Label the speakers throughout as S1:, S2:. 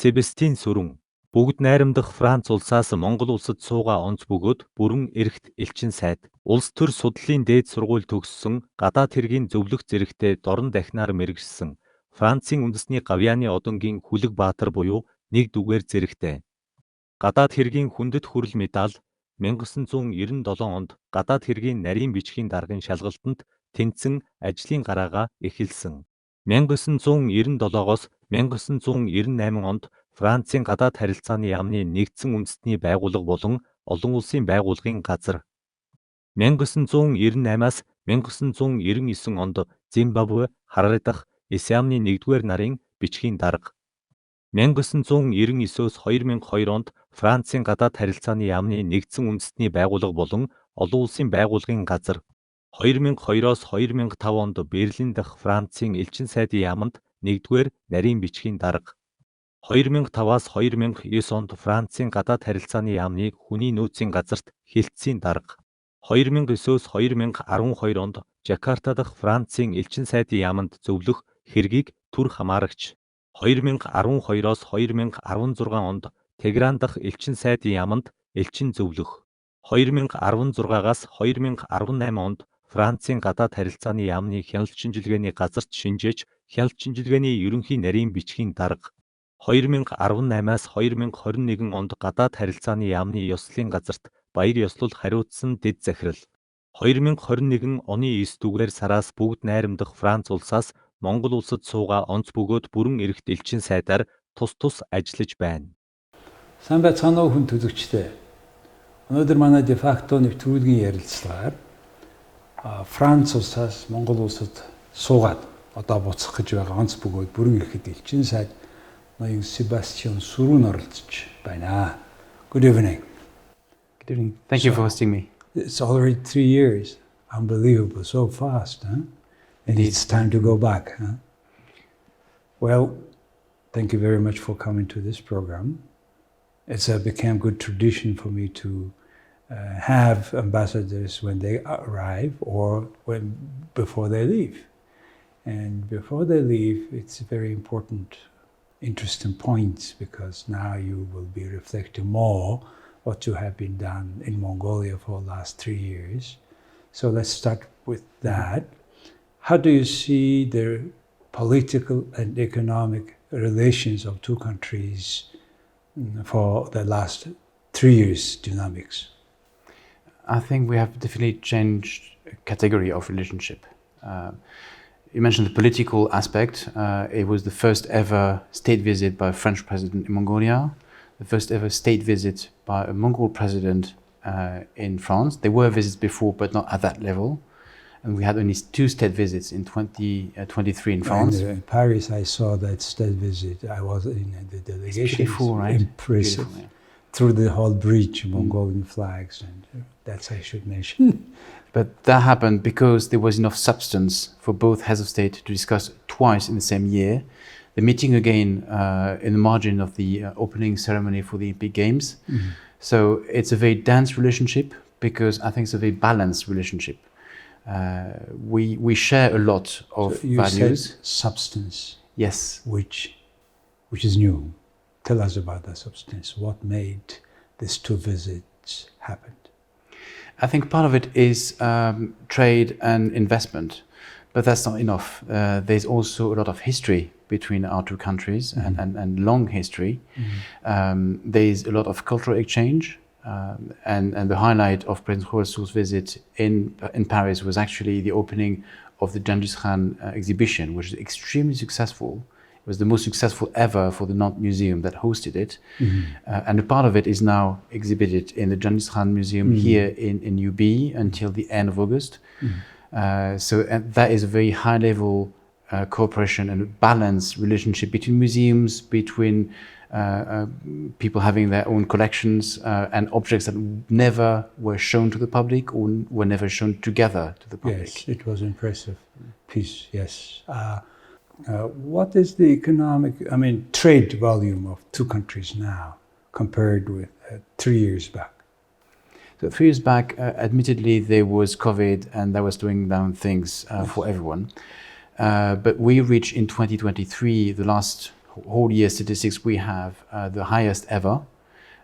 S1: Сébастиен сүрүн. Бүгд найрамдах Франц улсаас Монгол улсад суугаа онц бөгөөд Бүрэн Эрхт Элчин сайд. Улс төр судлалын дээд сургууль төгссөн, гадаад хэргийн зөвлөх зэрэгтэй дорн дахнаар мэргэжсэн. Францын үндэсний гавьяаны одонгийн хүлэг баатар буюу нэг дүгээр зэрэгтэй. Гадаад хэргийн хүндэт хүрэл медаль 1997 онд гадаад хэргийн нарийн бичгийн даргын шалгалтанд тэнцэн ажлын гараагаа эхэлсэн. 1997-оос 1998 онд Францын гадаад харилцааны яамны нэгдсэн үндэстний байгууллага болон олон улсын байгууллагын газар. 1998-аас 1999 онд Зимбабве, Хараре дахь СЯМны 1-р нарын бичгийн дарга. 1999-өөс 2002 онд Францын гадаад харилцааны яамны нэгдсэн үндэстний байгууллага болон олон улсын байгууллагын газар. 2002-оос 2005 онд Берлин дахь Францын элчин сайдын яамд 1-р нарийн бичгийн дарга. 2005-аас 2009 онд Францын гадаад харилцааны яамны хүний нөөцийн газарт хэлтсийн дарга. 2009-өөс 2012 онд Жакарта дахь Францын элчин сайдын яамд зөвлөх хэргийг түр хамаарагч. 2012-оос 2016 онд Тегеран дахь элчин сайдын яамд элчин зөвлөх. 2016-аас 2018 онд Францын гадаад харилцааны яамны хяналт шинжилгээний газарт шинжээж хяналт шинжилгээний ерөнхий нарийн бичгийн дарга. 2018-аас 2021 онд гадаад харилцааны яамны ёслолын газарт баяр ёслол хариуцсан дэд захирал. 2021 оны 9 дугаар сараас бүгд найрамдах Франц улсаас Монгол улсад суугаа онц бөгөөд Бүрэн Эрхт Элчин сайдаар тус ажиллаж байна.
S2: Сайн байцгаана уу хүн төлөвчтэй. Өнөөдөр манай дефакто нэвтрүүлгийн ярилцлагаар Франц улсаас Монгол улсад суугаад одоо буцах гэж байгаа онц бөгөөд Бүрэн Эрхт Элчин сайд ноён Sébastien SURUN оролцож байна. Good evening.
S3: Good evening. Thank you for hosting me.
S2: It's already 3 years. Unbelievable, so fast, huh? And it's time to go back, huh? Well, thank you very much for coming to this program. It's become good tradition for me to have ambassadors when they arrive or before they leave. And before they leave, it's very important, interesting points, because now you will be reflecting more what you have been done in Mongolia for the last 3 years. So let's start with that. How do you see the political and economic relations of two countries for the last 3 years' dynamics?
S3: I think we have definitely changed category of relationship. You mentioned the political aspect. It was the first ever state visit by a French president in Mongolia, the first ever state visit by a Mongol president in France. There were visits before, but not at that level. And we had only 2 state visits in 2023 in France.
S2: And in Paris, I saw that state visit. I was in the delegation.
S3: It's beautiful, right?
S2: Impressive.
S3: Beautiful, yeah.
S2: Through the whole bridge, Mongolian flags, and that's I should mention.
S3: But that happened because there was enough substance for both heads of state to discuss twice in the same year. The meeting again in the margin of the opening ceremony for the Olympic Games. Mm-hmm. So it's a very dense relationship because I think it's a very balanced relationship. We share a lot of
S2: so you
S3: values.
S2: Said substance.
S3: Yes.
S2: Which is new. Tell us about that substance. What made these 2 visits happen?
S3: I think part of it is trade and investment, but that's not enough. There's also a lot of history between our 2 countries, mm-hmm. and long history. Mm-hmm. There's a lot of cultural exchange, and the highlight of President Ulsa's visit in Paris was actually the opening of the Genghis Khan exhibition, which is extremely successful. It was the most successful ever for the Nantes Museum that hosted it. Mm-hmm. And a part of it is now exhibited in the Genghis Khan Museum mm-hmm. here in UB until the end of August. Mm-hmm. So that is a very high level cooperation and balanced relationship between museums, between people having their own collections and objects that never were shown to the public or were never shown together to the public.
S2: Yes, it was impressive piece, yes. What is the trade volume of 2 countries now compared with 3 years back?
S3: So 3 years back, admittedly, there was COVID and that was slowing down things for everyone. But we reached in 2023 the last whole year statistics, we have the highest ever,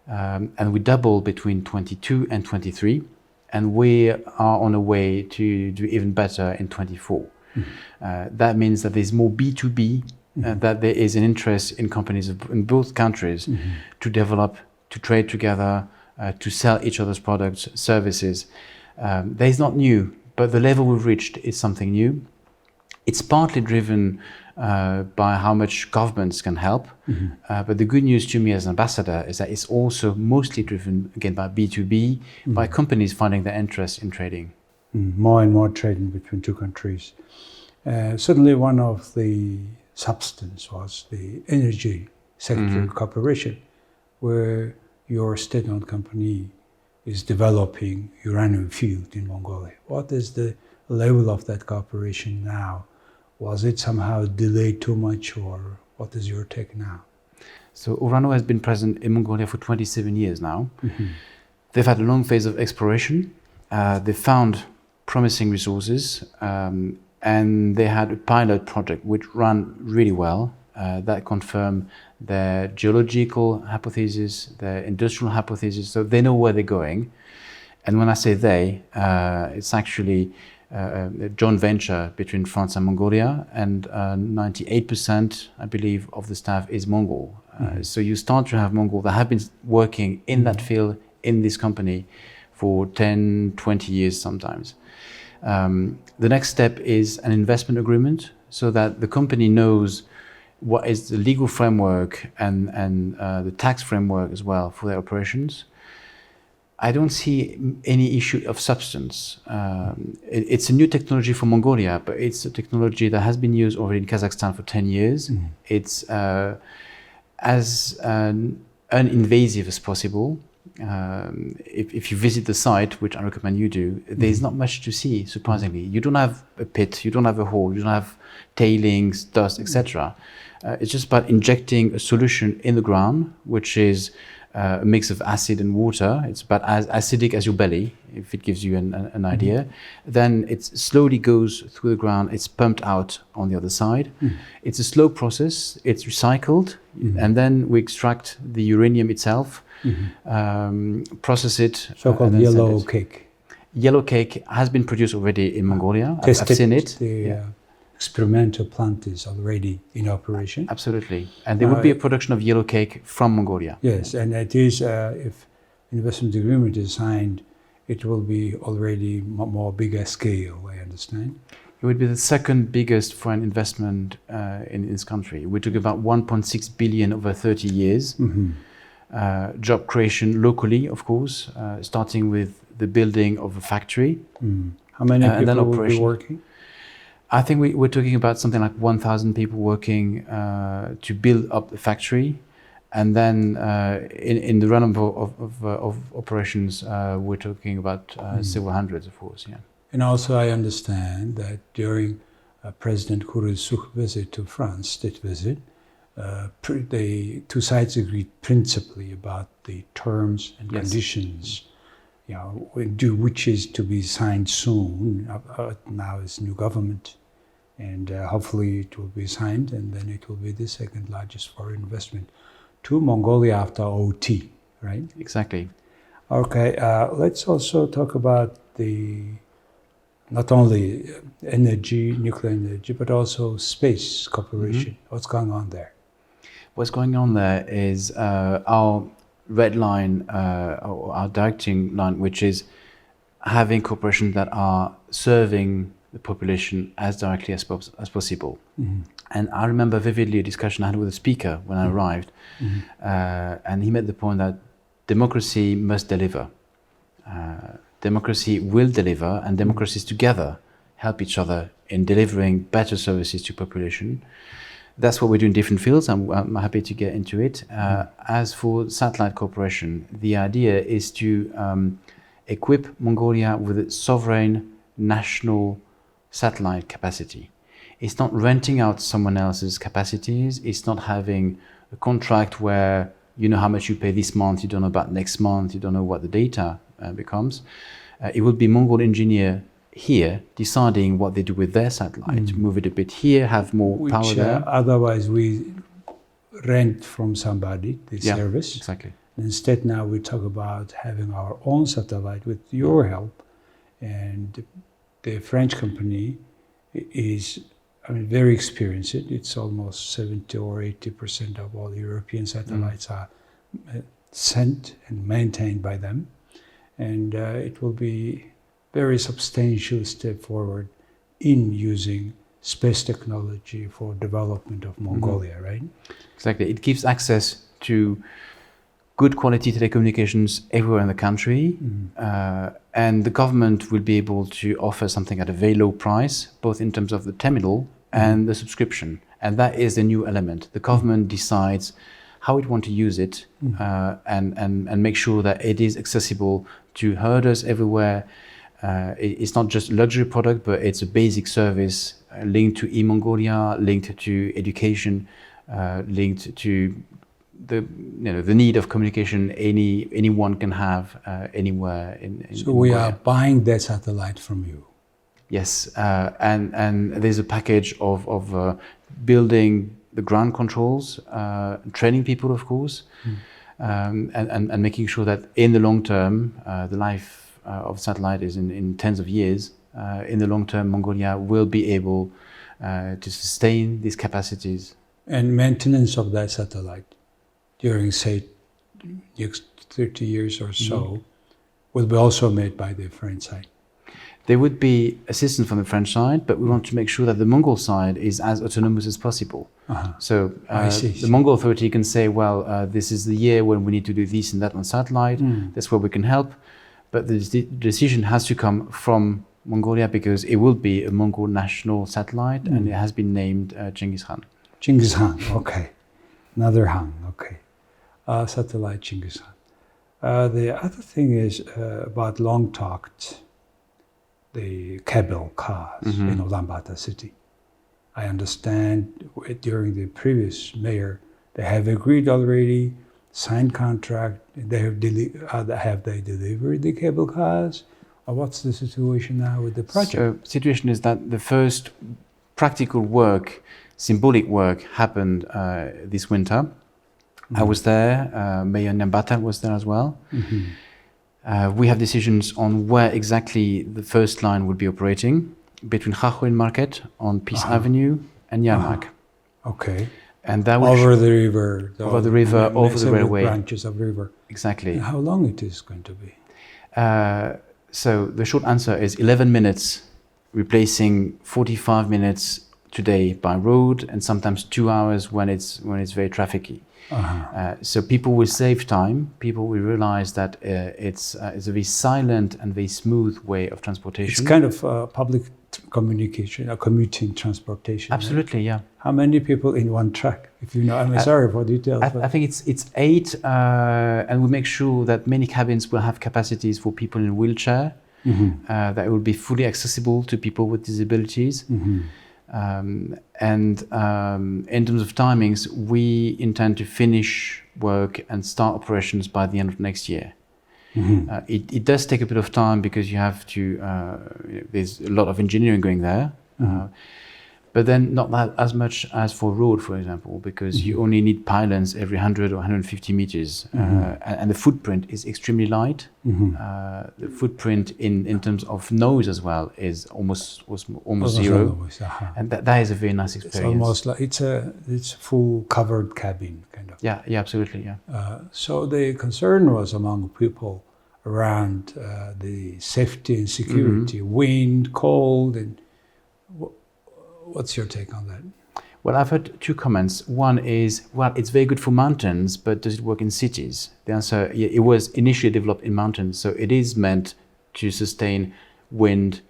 S3: and we doubled between 22 and 23, and we are on a way to do even better in 24. That means that there's more B2B, that there is an interest in companies in both countries to develop, to trade together, to sell each other's products, services. That is not new, but the level we've reached is something new. It's partly driven by how much governments can help, but the good news to me as an ambassador is that it's also mostly driven, again, by B2B, by companies finding their interest in trading.
S2: More and more trading between two countries. Certainly one of the substance was the energy sector cooperation, where your state-owned company is developing uranium field in Mongolia. What is the level of that cooperation now? Was it somehow delayed too much, or what is your take now?
S3: So Orano has been present in Mongolia for 27 years now. They've had a long phase of exploration. They found promising resources, and they had a pilot project which ran really well. That confirmed their geological hypothesis, their industrial hypothesis, so they know where they're going. And when I say they, it's actually a joint venture between France and Mongolia, and 98%, I believe, of the staff is Mongol. So you start to have Mongol that have been working in that field, in this company, for 10, 20 years sometimes. The next step is an investment agreement, so that the company knows what is the legal framework and the tax framework as well for their operations. I don't see any issue of substance. It's a new technology for Mongolia, but it's a technology that has been used already in Kazakhstan for 10 years. It's as uninvasive as possible. If you visit the site, which I recommend you do, there's not much to see, surprisingly. You don't have a pit, you don't have a hole, you don't have tailings, dust, etc. It's just about injecting a solution in the ground, which is a mix of acid and water. It's about as acidic as your belly, if it gives you an idea. Then it slowly goes through the ground, it's pumped out on the other side. It's a slow process, it's recycled, and then we extract the uranium itself, process it.
S2: So-called yellow cake.
S3: Yellow cake has been produced already in Mongolia. I've seen it.
S2: The experimental plant is already in operation.
S3: Absolutely. And there would be a production of yellow cake from Mongolia.
S2: Yes, and it is, if investment agreement is signed, it will be already more bigger scale, I understand.
S3: It would be the second biggest foreign investment in this country. We're talking about 1.6 billion over 30 years. Job creation locally, of course, starting with the building of a factory.
S2: How many people will be working?
S3: I think we're talking about something like 1,000 people working to build up the factory. And then in the run of operations, we're talking about several hundreds, of course. Yeah.
S2: And also I understand that during President Khouroudsoukh's visit to France, state visit, the two sides agreed principally about the terms and conditions, which is to be signed soon. Now it's new government, and hopefully it will be signed, and then it will be the second largest foreign investment to Mongolia after OT, right?
S3: Exactly.
S2: Okay, let's also talk about not only energy, nuclear energy, but also space cooperation. What's going on there?
S3: What's going on there is our red line, our directing line, which is having corporations that are serving the population as directly as possible. And I remember vividly a discussion I had with a speaker when I arrived, and he made the point that democracy must deliver. Democracy will deliver, and democracies together help each other in delivering better services to population. That's what we do in different fields. I'm happy to get into it. As for satellite cooperation, the idea is to equip Mongolia with a sovereign national satellite capacity. It's not renting out someone else's capacities. It's not having a contract where you know how much you pay this month, you don't know about next month, you don't know what the data becomes. It would be Mongol engineer here deciding what they do with their satellite, move it a bit here, have more power there.
S2: Otherwise we rent from somebody the service.
S3: Exactly.
S2: Instead, now we talk about having our own satellite with your help, and the French company is, very experienced. It's almost 70 or 80% of all European satellites are sent and maintained by them, and it will be very substantial step forward in using space technology for development of Mongolia, right?
S3: Exactly. It gives access to good quality telecommunications everywhere in the country, and the government will be able to offer something at a very low price, both in terms of the terminal and the subscription. And that is the new element. The government decides how it wants to use it, and make sure that it is accessible to herders everywhere. It's not just a luxury product, but it's a basic service linked to e-Mongolia, linked to education, linked to the need of communication anyone can have anywhere in
S2: So we are buying that satellite from you.
S3: Yes, and there's a package of building the ground controls, training people, of course, and making sure that in the long term, the life of satellite is in tens of years. In the long term, Mongolia will be able to sustain these capacities. And
S2: maintenance of that satellite during, say, next 30 years or so will be also made by the French side.
S3: There would be assistance from the French side, but we want to make sure that the Mongol side is as autonomous as possible. So the Mongol authority can say, well, this is the year when we need to do this and that on satellite. That's where we can help. But the decision has to come from Mongolia, because it will be a Mongol national satellite, and it has been named Genghis Khan.
S2: Genghis Khan, okay. Another Han, okay. Satellite Genghis Khan. The other thing is about long-talked, the cable cars in Ulaanbaatar city. I understand during the previous mayor, they have agreed already, signed contract, they have they delivered the cable cars? Or what's the situation now with the project?
S3: So situation is that the first practical work, symbolic work, happened this winter. I was there, Mayor Nyambata was there as well. We have decisions on where exactly the first line would be operating, between Khakhouin Market on Peace Avenue and Yarmak.
S2: Okay.
S3: And that
S2: over the river.
S3: Over the river, over the railway.
S2: Branches of river.
S3: Exactly.
S2: And how long it is going to be?
S3: So the short answer is 11 minutes, replacing 45 minutes today by road, and sometimes 2 hours when it's very trafficy. So people will save time. People will realize that it's a very silent and very smooth way of transportation.
S2: It's kind of public communication, commuting transportation.
S3: Absolutely,
S2: right?
S3: Yeah.
S2: How many people in one truck? If you know, I'm sorry for details.
S3: I think it's 8, and we make sure that many cabins will have capacities for people in wheelchair, that will be fully accessible to people with disabilities. And in terms of timings, we intend to finish work and start operations by the end of next year. It does take a bit of time because you have to, there's a lot of engineering going there, but then not that as much as for road, for example, because you only need pylons every 100 or 150 meters, and the footprint is extremely light. The footprint in terms of noise as well is almost zero, and that is a very nice experience.
S2: It's almost like it's a full covered cabin kind of.
S3: Yeah, absolutely, yeah.
S2: So the concern was among people around the safety and security, wind, cold, and what's your take on that?
S3: Well, I've heard 2 comments. One is, well, it's very good for mountains, but does it work in cities? The answer, it was initially developed in mountains, so it is meant to sustain wind,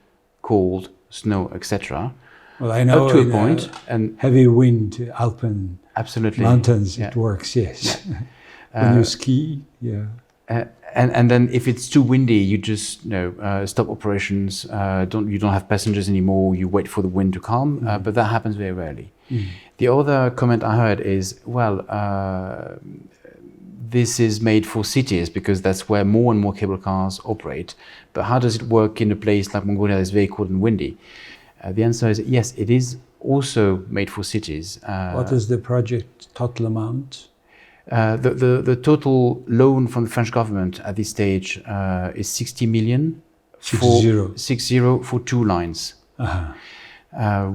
S3: cold, snow, etc.
S2: Well, I know
S3: up to a point, and
S2: heavy wind, Alpine mountains, it works, yes. When you ski,
S3: and then if it's too windy, you just stop operations. You don't have passengers anymore. You wait for the wind to calm, but that happens very rarely. The other comment I heard is, well, this is made for cities because that's where more and more cable cars operate. But how does it work in a place like Mongolia that's very cold and windy? The answer is yes, it is also made for cities.
S2: What is the project total amount?
S3: The total loan from the French government at this stage is 60 million. 60 for 2 lines.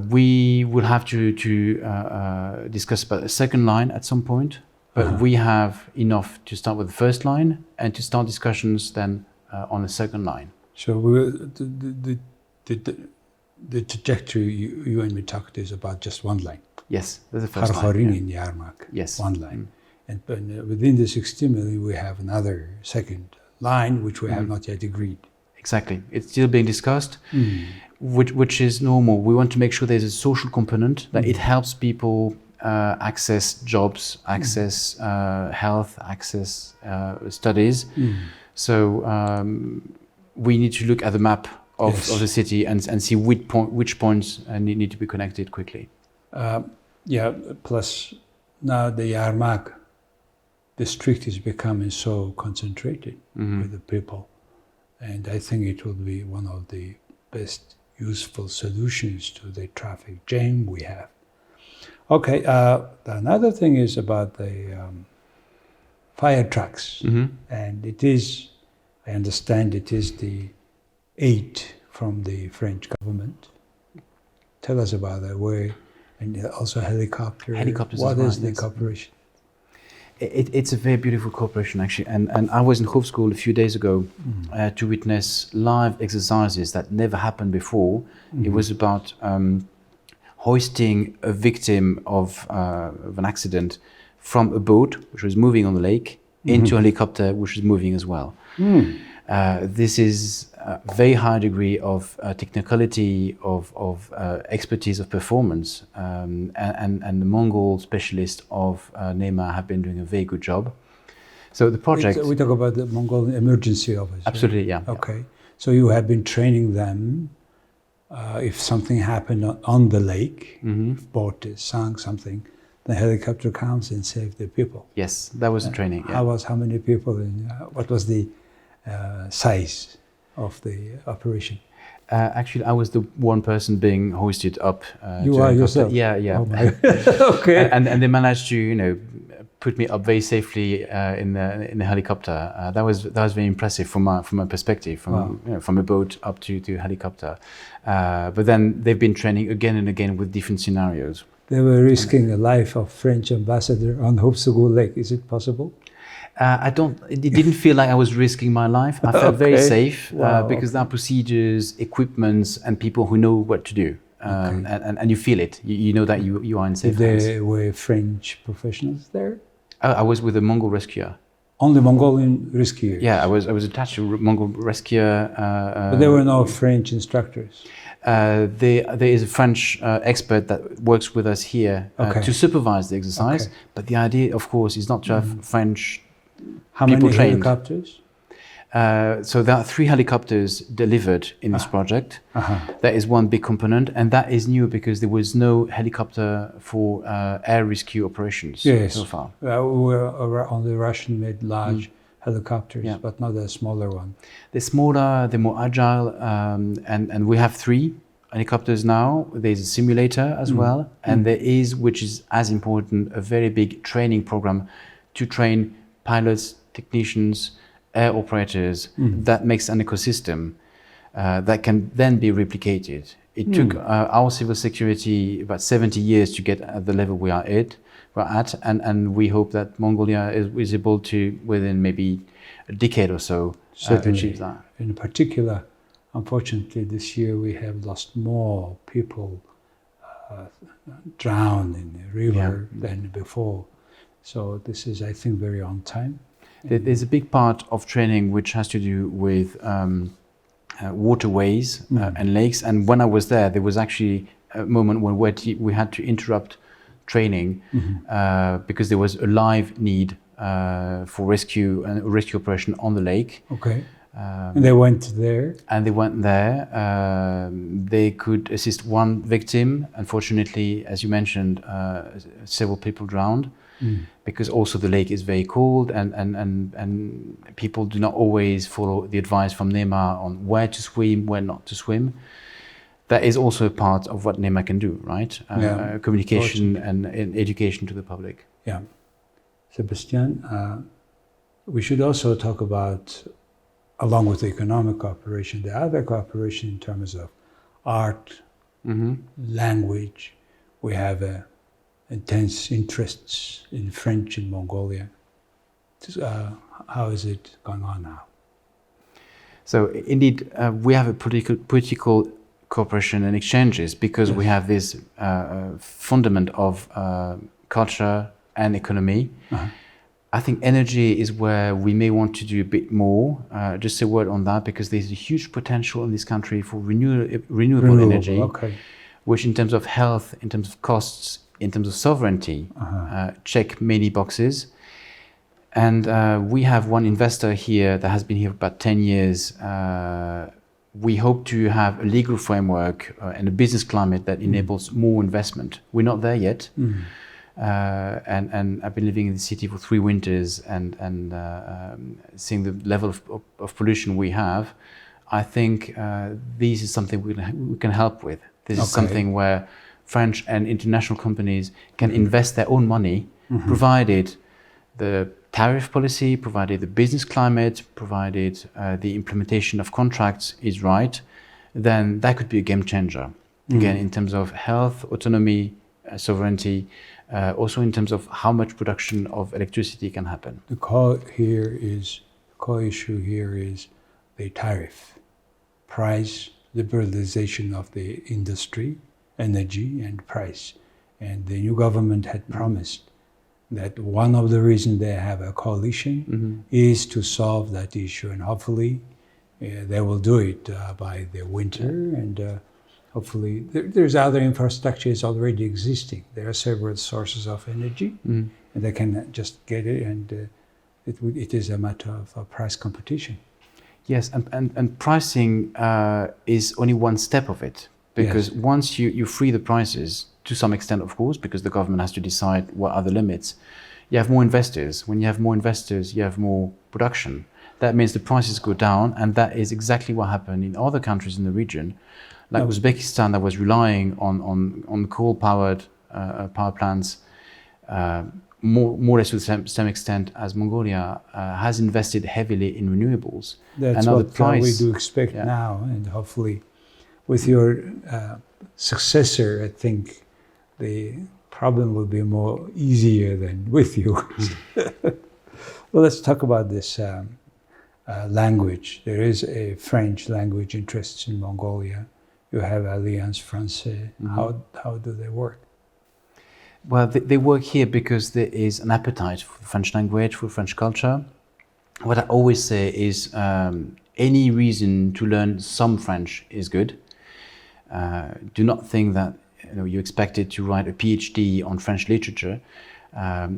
S3: We will have to discuss about a second line at some point, but we have enough to start with the first line and to start discussions then on the second line.
S2: So the trajectory you and me talked is about just one line.
S3: Yes, that's the first line.
S2: In Yarmak.
S3: Yes.
S2: One line. And within the 60 million, we have another second line, which we have not yet agreed.
S3: Exactly. It's still being discussed, which is normal. We want to make sure there's a social component, that it helps people access jobs, access health, access studies. So we need to look at the map of the city and see which points need to be connected quickly.
S2: Plus now the Yarmak district is becoming so concentrated with the people. And I think it will be one of the best useful solutions to the traffic jam we have. Okay, another thing is about the fire trucks. And it is, I understand it is the aid from the French government. Tell us about that, where, and also helicopters. What is the cooperation?
S3: It's a very beautiful cooperation, actually. And I was in Hoofdschool a few days ago to witness live exercises that never happened before. It was about hoisting a victim of an accident from a boat, which was moving on the lake, into a helicopter, which is moving as well. This is a very high degree of technicality, of expertise, of performance, and the Mongol specialists of NEMA have been doing a very good job. So the project...
S2: We talk about the Mongol Emergency Office.
S3: Absolutely, yeah.
S2: Okay. So you have been training them if something happened on the lake, if boat is sunk, something, the helicopter comes and saves the people.
S3: Yes, that was the training. Yeah.
S2: How many people, what was the size of the operation?
S3: Actually, I was the one person being hoisted up.
S2: You are yourself?
S3: Yeah.
S2: Oh okay.
S3: And they managed to, put me up very safely in the helicopter. That was very impressive from my perspective, from a boat up to helicopter. But then they've been training again and again with different scenarios.
S2: They were risking the life of French ambassador on Hoofdschool Lake. Is it possible?
S3: It didn't feel like I was risking my life. I felt very safe because there are procedures, equipments, and people who know what to do. And you feel it. You know that you are in safe hands.
S2: There were French professionals there?
S3: I was with a Mongol rescuer.
S2: Only Mongolian rescuers?
S3: Yeah, I was attached to a Mongol rescuer.
S2: But there were no French instructors?
S3: There is a French expert that works with us here to supervise the exercise. But the idea, of course, is not to have French
S2: How
S3: people
S2: many
S3: trained.
S2: Helicopters?
S3: So there are 3 helicopters delivered in this project. That is one big component, and that is new because there was no helicopter for air rescue operations so far.
S2: We were on the Russian-made large helicopters, but not a smaller one.
S3: They're smaller, they're more agile, and we have 3 helicopters now. There's a simulator as well, and there is, which is as important, a very big training program to train pilots, technicians, air operators. That makes an ecosystem that can then be replicated. It took our civil security about 70 years to get at the level we're at, and we hope that Mongolia is able to, within maybe a decade or so, achieve that.
S2: In particular, unfortunately, this year we have lost more people drowned in the river than before. So this is, I think, very on time.
S3: There's a big part of training which has to do with waterways and lakes. And when I was there was actually a moment when we had to interrupt training because there was a live need for rescue operation on the lake.
S2: Okay. And they went there?
S3: And they went there. They could assist one victim. Unfortunately, as you mentioned, several people drowned. Because also the lake is very cold and people do not always follow the advice from NEMA on where to swim, where not to swim. that is also a part of what NEMA can do, right? Communication and education to the public.
S2: Yeah. Sébastien, we should also talk about, along with the economic cooperation, the other cooperation in terms of art, language. We have intense interests in French in Mongolia. How is it going on now?
S3: So indeed, we have a political cooperation and exchanges because we have this fundament of culture and economy. I think energy is where we may want to do a bit more. Just a word on that, because there's a huge potential in this country for renewable energy, which in terms of health, in terms of costs, in terms of sovereignty, check many boxes. And we have one investor here that has been here for about 10 years. We hope to have a legal framework and a business climate that enables more investment. We're not there yet. And I've been living in the city for 3 winters and seeing the level of pollution we have. I think this is something we can help with. This is something where French and international companies can invest their own money, provided the tariff policy, provided the business climate, provided the implementation of contracts is right, then that could be a game changer. Again, in terms of health, autonomy, sovereignty, also in terms of how much production of electricity can happen.
S2: The core issue here is the tariff, price, liberalization of the industry, energy and price. And the new government had promised that one of the reasons they have a coalition is to solve that issue, and hopefully they will do it by the winter, and hopefully there's other infrastructure is already existing. There are several sources of energy, and they can just get it, and it is a matter of price competition.
S3: Yes, and pricing is only one step of it, because once you free the prices, to some extent, of course, because the government has to decide what are the limits, you have more investors. When you have more investors, you have more production. That means the prices go down, and that is exactly what happened in other countries in the region, like Uzbekistan, that was relying on coal-powered power plants, more or less to the same extent as Mongolia has invested heavily in renewables.
S2: That's
S3: and
S2: what we do expect now, and hopefully with your successor, I think the problem will be more easier than with you. Well, let's talk about this language. There is a French language interest in Mongolia. You have Alliance Française. How do they work?
S3: Well, they work here because there is an appetite for the French language, for French culture. What I always say is any reason to learn some French is good. Do not think that you're expected to write a PhD on French literature.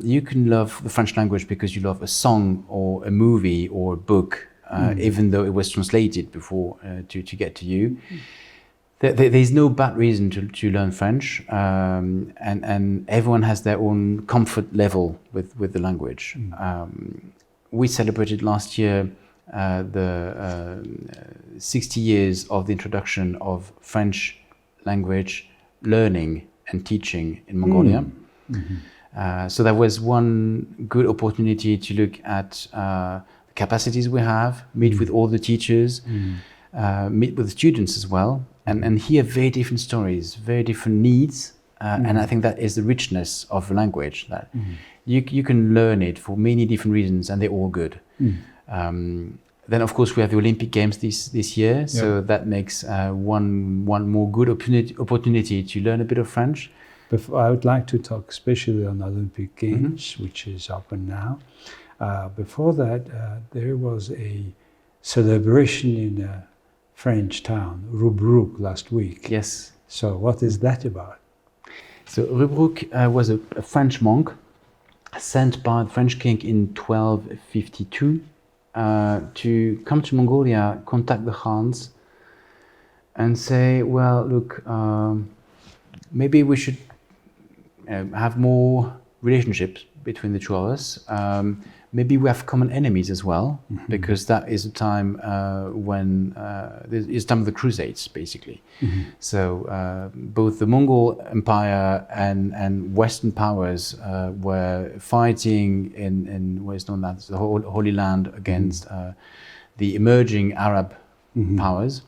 S3: You can love the French language because you love a song or a movie or a book, even though it was translated before to get to you. There's no bad reason to learn French, and everyone has their own comfort level with the language. We celebrated last year the 60 years of the introduction of French language learning and teaching in Mongolia. So that was one good opportunity to look at the capacities we have, meet with all the teachers, meet with the students as well, and hear very different stories, very different needs. And I think that is the richness of the language, that you can learn it for many different reasons, and they're all good. Then, of course, we have the Olympic Games this year, so that makes one more good opportunity to learn a bit of French.
S2: I would like to talk especially on Olympic Games, which is open now. Before that, there was a celebration in a French town, Rubruck, last week.
S3: Yes.
S2: So what is that about?
S3: So Rubruck was a French monk sent by the French king in 1252 to come to Mongolia, contact the Khans, and say, well, look, maybe we should have more relationships between the two of us. maybe we have common enemies as well, because that is a time when it's time of the Crusades, basically. So both the Mongol Empire and Western powers were fighting in what is known as the Holy Land against the emerging Arab powers.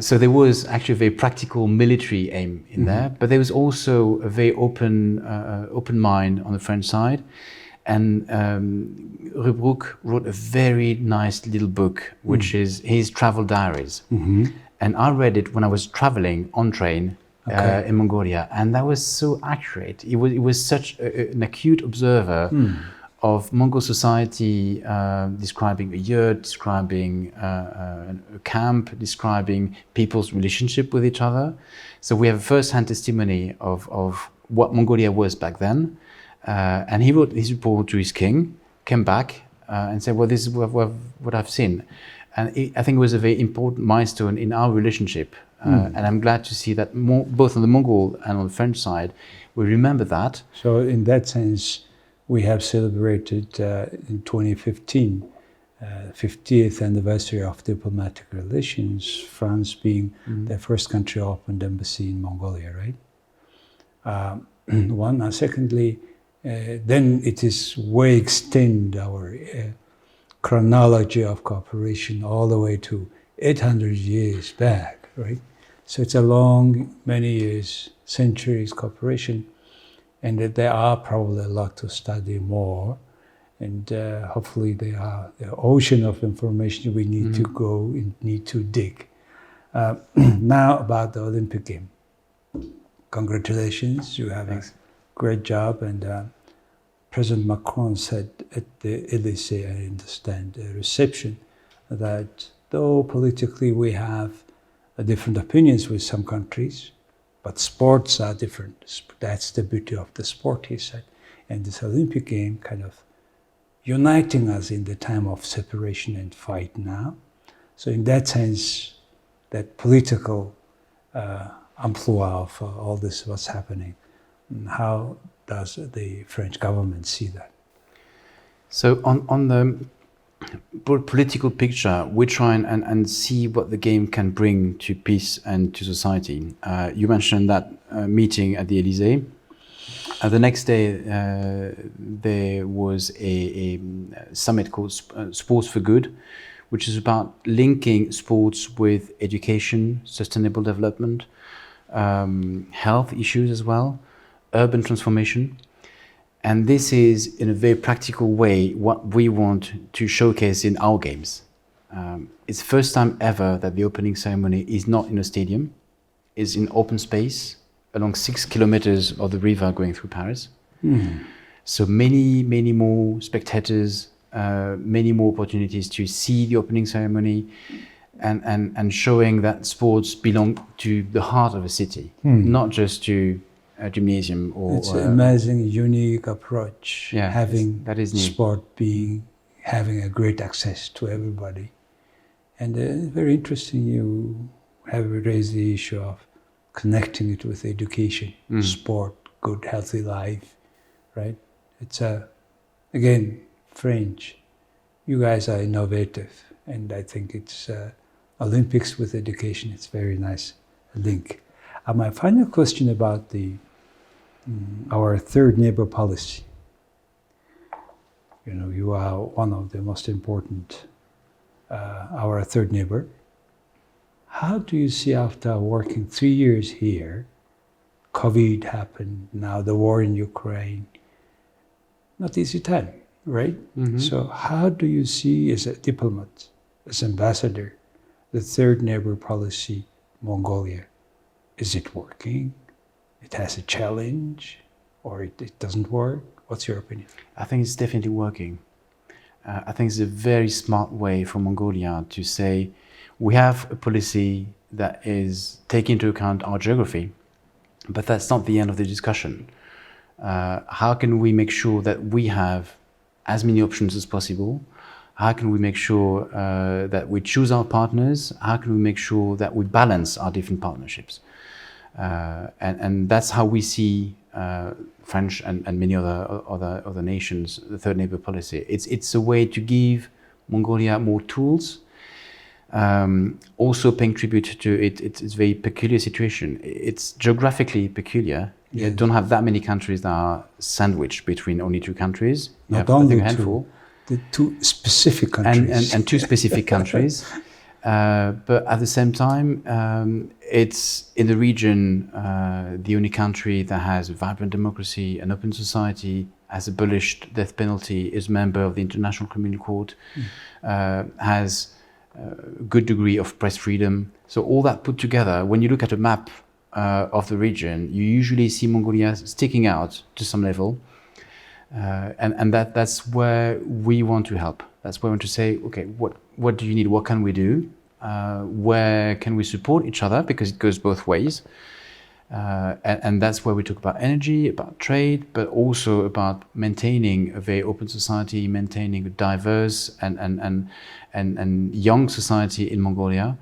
S3: So there was actually a very practical military aim in there, but there was also a very open mind on the French side. And Rubruck wrote a very nice little book, which is his travel diaries. And I read it when I was traveling on train in Mongolia, and that was so accurate. He was such an acute observer of Mongol society, describing a yurt, describing a camp, describing people's relationship with each other. So we have a first-hand testimony of what Mongolia was back then. And he wrote his report to his king, came back and said, well, this is what I've seen. And I think it was a very important milestone in our relationship. And I'm glad to see that both on the Mongol and on the French side, we remember that.
S2: So in that sense, we have celebrated in 2015, 50th anniversary of diplomatic relations, France being the first country to open the embassy in Mongolia, right? One. Secondly, then it is way extend our chronology of cooperation all the way to 800 years back, right? So it's a long, many years, centuries cooperation, and that there are probably a lot to study more, and hopefully there are the ocean of information we need to go and need to dig. Now about the Olympic game. Congratulations, you have a great job, and President Macron said at the Élysée, I understand, the reception, that though politically we have different opinions with some countries, but sports are different. That's the beauty of the sport, he said. And this Olympic game kind of uniting us in the time of separation and fight now. So in that sense, that political amplitude of all this what's happening, how does the French government see that?
S3: So on the political picture, we try and see what the game can bring to peace and to society. You mentioned that meeting at the Élysée. The next day, there was a summit called Sports for Good, which is about linking sports with education, sustainable development, health issues as well, urban transformation. And this is, in a very practical way, what we want to showcase in our games. It's the first time ever that the opening ceremony is not in a stadium, it's in open space, along 6 kilometers of the river going through Paris. So many more spectators, many more opportunities to see the opening ceremony, and showing that sports belong to the heart of a city, not just to a gymnasium or...
S2: It's an amazing, unique approach, having
S3: that is
S2: sport having a great access to everybody. And very interesting, you have raised the issue of connecting it with education, sport, good, healthy life, right? It's again, French. You guys are innovative, and I think it's Olympics with education. It's very nice link. My final question about our third neighbor policy. You know, you are one of the most important, our third neighbor. How do you see, after working 3 years here, COVID happened, now the war in Ukraine, not easy time, right? So how do you see, as a diplomat, as ambassador, the third neighbor policy, Mongolia? Is it working? It has a challenge, or it doesn't work? What's your opinion?
S3: I think it's definitely working. I think it's a very smart way for Mongolia to say, we have a policy that is taking into account our geography, but that's not the end of the discussion. How can we make sure that we have as many options as possible? How can we make sure that we choose our partners? How can we make sure that we balance our different partnerships? And that's how we see French and many other nations, the third neighbor policy. It's a way to give Mongolia more tools. Also paying tribute to its very peculiar situation. It's geographically peculiar.
S2: Yes.
S3: You don't have that many countries that are sandwiched between only two countries. You
S2: Not
S3: have, I
S2: only
S3: think, a handful.
S2: the two specific countries.
S3: And two specific countries. But at the same time, it's in the region the only country that has a vibrant democracy, an open society, has abolished death penalty, is a member of the International Criminal Court, has a good degree of press freedom. So all that put together, when you look at a map of the region, you usually see Mongolia sticking out to some level. And that's where we want to help. That's where we want to say, okay, what do you need? What can we do? Where can we support each other? Because it goes both ways. And that's where we talk about energy, about trade, but also about maintaining a very open society, maintaining a diverse and young society in Mongolia,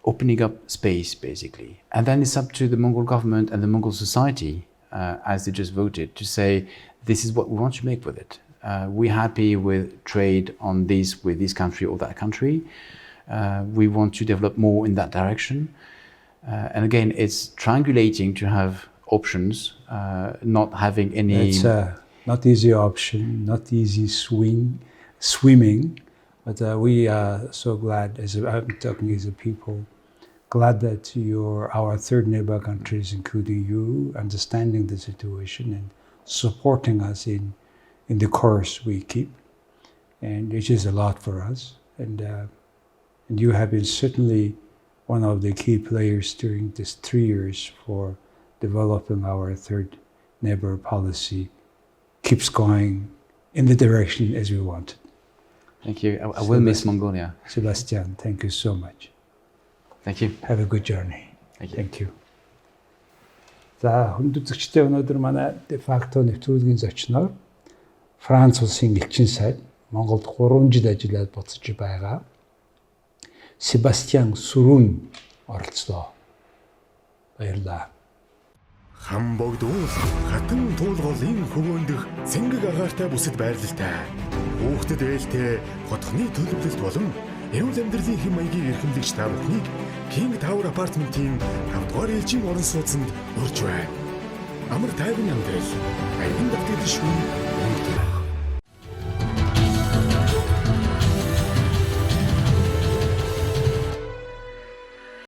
S3: opening up space, basically. And then it's up to the Mongol government and the Mongol society, as they just voted, to say, this is what we want to make with it. We're happy with trade on this, with this country or that country. We want to develop more in that direction. And again, it's triangulating to have options, not having any...
S2: It's not easy option, not easy swimming, but we are so glad, I'm talking as a people, glad that our third neighbor countries, including you, understanding the situation and supporting us in the course we keep, and which is a lot for us. And you have been certainly one of the key players during these 3 years for developing our third neighbor policy, keeps going in the direction as we wanted.
S3: Thank you. I will miss Mongolia.
S2: Sébastien, thank you so much.
S3: Thank you.
S2: Have a good journey.
S3: Thank you.
S2: Thank you. За хүнд үзэгчтэй өнөөдөр манай de facto нэвтрүүлгийн зочноор Франц улсын элчин сайд Монголд 3 жил ажиллаад буцаж байгаа Sébastien SURUN оролцлоо. Баярлалаа.
S4: Хам богдуул хатан туулгуулын хөвөөндөх цэнгэг агаартай бүсэд байрлалтай. Хүүхдэд ээлтэй хотхны төлөвлөлт болон эрүүл амьдралын хэм маягийг эрхэмлэгч та бүхнийг King Tower апартментийн 5 дугаар элчин орон сууцнд урьж байна. Амар тайван амьдрал, аян давтагдшгүй